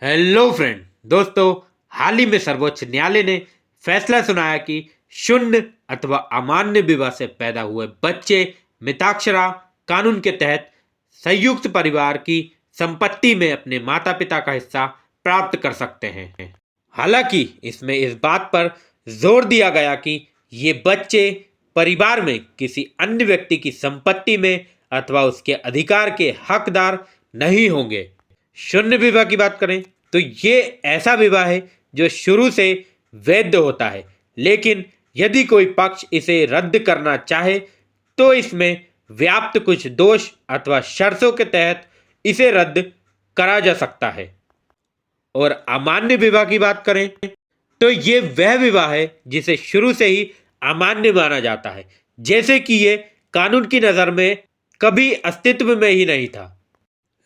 Hello friend दोस्तों, हाल ही में सर्वोच्च न्यायालय ने फैसला सुनाया कि शून्य अथवा अमान्य विवाह से पैदा हुए बच्चे मिताक्षरा कानून के तहत संयुक्त परिवार की संपत्ति में अपने माता पिता का हिस्सा प्राप्त कर सकते हैं। हालांकि इसमें इस बात पर जोर दिया गया कि ये बच्चे परिवार में किसी अन्य व्यक्ति की संपत्ति में अथवा उसके अधिकार के हकदार नहीं होंगे। शून्य विवाह की बात करें तो ये ऐसा विवाह है जो शुरू से वैध होता है, लेकिन यदि कोई पक्ष इसे रद्द करना चाहे तो इसमें व्याप्त कुछ दोष अथवा शर्तों के तहत इसे रद्द करा जा सकता है। और अमान्य विवाह की बात करें तो ये वह विवाह है जिसे शुरू से ही अमान्य माना जाता है, जैसे कि ये कानून की नज़र में कभी अस्तित्व में ही नहीं था।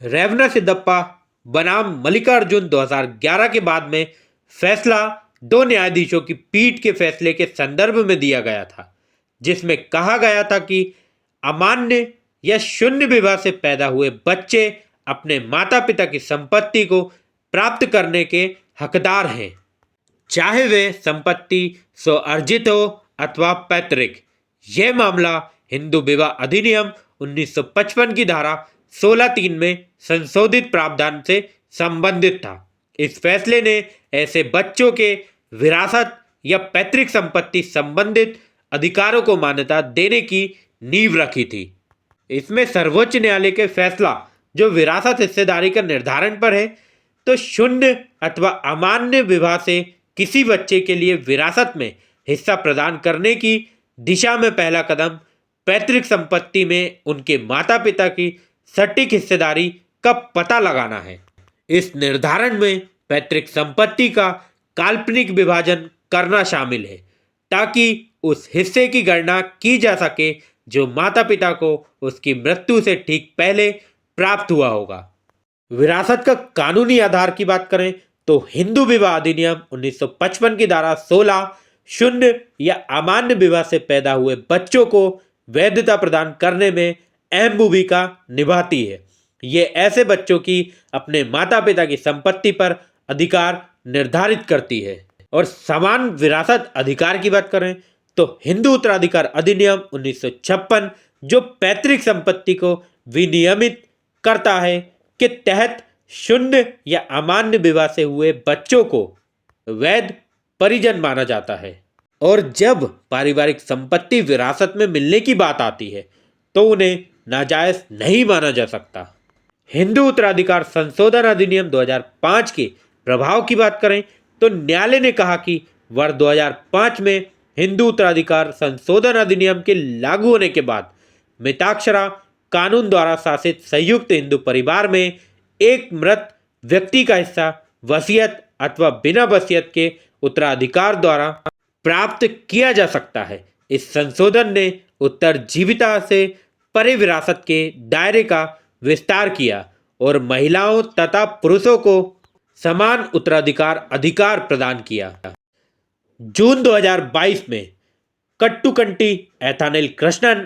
रेवना सिद्धप्पा बनाम मल्लिकार्जुन 2011 के बाद में फैसला दो न्यायाधीशों की पीठ के फैसले के संदर्भ में दिया गया था, जिसमें कहा गया था कि अमान्य या शून्य विवाह से पैदा हुए बच्चे अपने माता पिता की संपत्ति को प्राप्त करने के हकदार हैं, चाहे वे संपत्ति स्वअर्जित हो अथवा पैतृक। यह मामला हिंदू विवाह अधिनियम 1955 की धारा 16(3) में संशोधित प्रावधान से संबंधित था। इस फैसले ने ऐसे बच्चों के विरासत या पैतृक संपत्ति संबंधित अधिकारों को मान्यता देने की नींव रखी थी। इसमें सर्वोच्च न्यायालय के फैसला जो विरासत हिस्सेदारी का निर्धारण पर है, तो शून्य अथवा अमान्य विवाह से किसी बच्चे के लिए विरासत में हिस्सा प्रदान करने की दिशा में पहला कदम पैतृक संपत्ति में उनके माता पिता की सटीक हिस्सेदारी का पता लगाना है। इस निर्धारण में पैतृक संपत्ति का काल्पनिक विभाजन करना शामिल है, ताकि उस हिस्से की गणना की जा सके जो माता पिता को उसकी मृत्यु से ठीक पहले प्राप्त हुआ होगा। विरासत का कानूनी आधार की बात करें तो हिंदू विवाह अधिनियम 1955 की धारा 16 शून्य या अमान्य विवाह से पैदा हुए बच्चों को वैधता प्रदान करने में अहम भूमिका निभाती है। ये ऐसे बच्चों की अपने माता पिता की संपत्ति पर अधिकार निर्धारित करती है। और समान विरासत अधिकार की बात करें तो हिंदू उत्तराधिकार अधिनियम 1956 जो पैतृक संपत्ति को विनियमित करता है के तहत शून्य या अमान्य विवाह से हुए बच्चों को वैध परिजन माना जाता है। और जब पारिवारिक संपत्ति विरासत में मिलने की बात आती है तो उन्हें नाजायज नहीं माना जा सकता। हिंदू उत्तराधिकार संशोधन अधिनियम 2005 के प्रभाव की बात करें तो न्यायालय ने कहा कि वर्ष 2005 में हिंदू उत्तराधिकार संशोधन अधिनियम के लागू होने के बाद मिताक्षरा कानून द्वारा शासित संयुक्त हिंदू परिवार में एक मृत व्यक्ति का हिस्सा वसीयत अथवा बिना वसीयत के उत्तराधिकार द्वारा प्राप्त किया जा सकता है। इस संशोधन ने उत्तरजीविता से परे विरासत के दायरे का विस्तार किया और महिलाओं तथा पुरुषों को समान उत्तराधिकार अधिकार प्रदान किया। जून 2022 में कट्टुकंटी एथानिल कृष्णन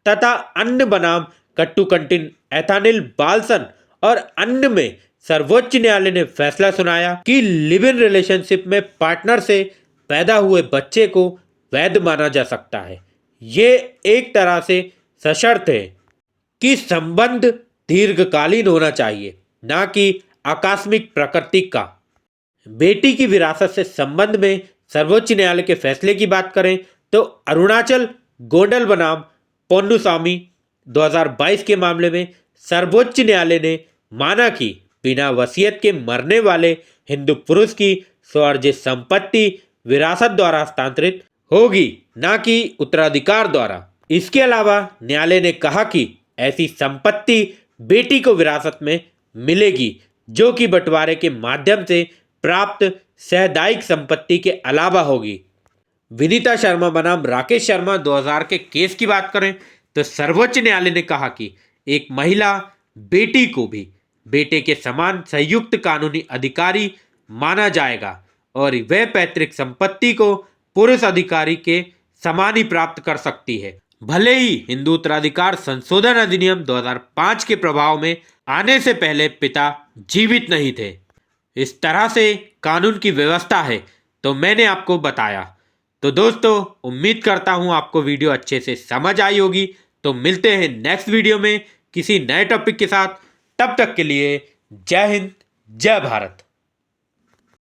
तथा अन्य बनाम कट्टुकंटी एथानिल बालसन और अन्य में सर्वोच्च न्यायालय ने फैसला सुनाया कि लिव इन रिलेशनशिप में पार्टनर से पैदा हुए बच्चे को वैध माना जा सकता है। ये एक तरह से सशर्त है कि संबंध दीर्घकालीन होना चाहिए, ना कि आकस्मिक प्रकृति का। बेटी की विरासत से संबंध में सर्वोच्च न्यायालय के फैसले की बात करें तो अरुणाचल गोंडल बनाम पोन्नुसामी 2022 के मामले में सर्वोच्च न्यायालय ने माना कि बिना वसीयत के मरने वाले हिंदू पुरुष की स्वअर्जित संपत्ति विरासत द्वारा हस्तांतरित होगी, ना कि उत्तराधिकार द्वारा। इसके अलावा न्यायालय ने कहा कि ऐसी संपत्ति बेटी को विरासत में मिलेगी जो कि बंटवारे के माध्यम से प्राप्त सहदायिक संपत्ति के अलावा होगी। विनीता शर्मा बनाम राकेश शर्मा 2000 के केस की बात करें तो सर्वोच्च न्यायालय ने कहा कि एक महिला बेटी को भी बेटे के समान संयुक्त कानूनी अधिकारी माना जाएगा और वह पैतृक संपत्ति को पुरुष अधिकारी के समान ही प्राप्त कर सकती है, भले ही हिंदू उत्तराधिकार संशोधन अधिनियम 2005 के प्रभाव में आने से पहले पिता जीवित नहीं थे। इस तरह से कानून की व्यवस्था है, तो मैंने आपको बताया। तो दोस्तों, उम्मीद करता हूँ आपको वीडियो अच्छे से समझ आई होगी। तो मिलते हैं नेक्स्ट वीडियो में किसी नए टॉपिक के साथ। तब तक के लिए जय हिंद, जय भारत।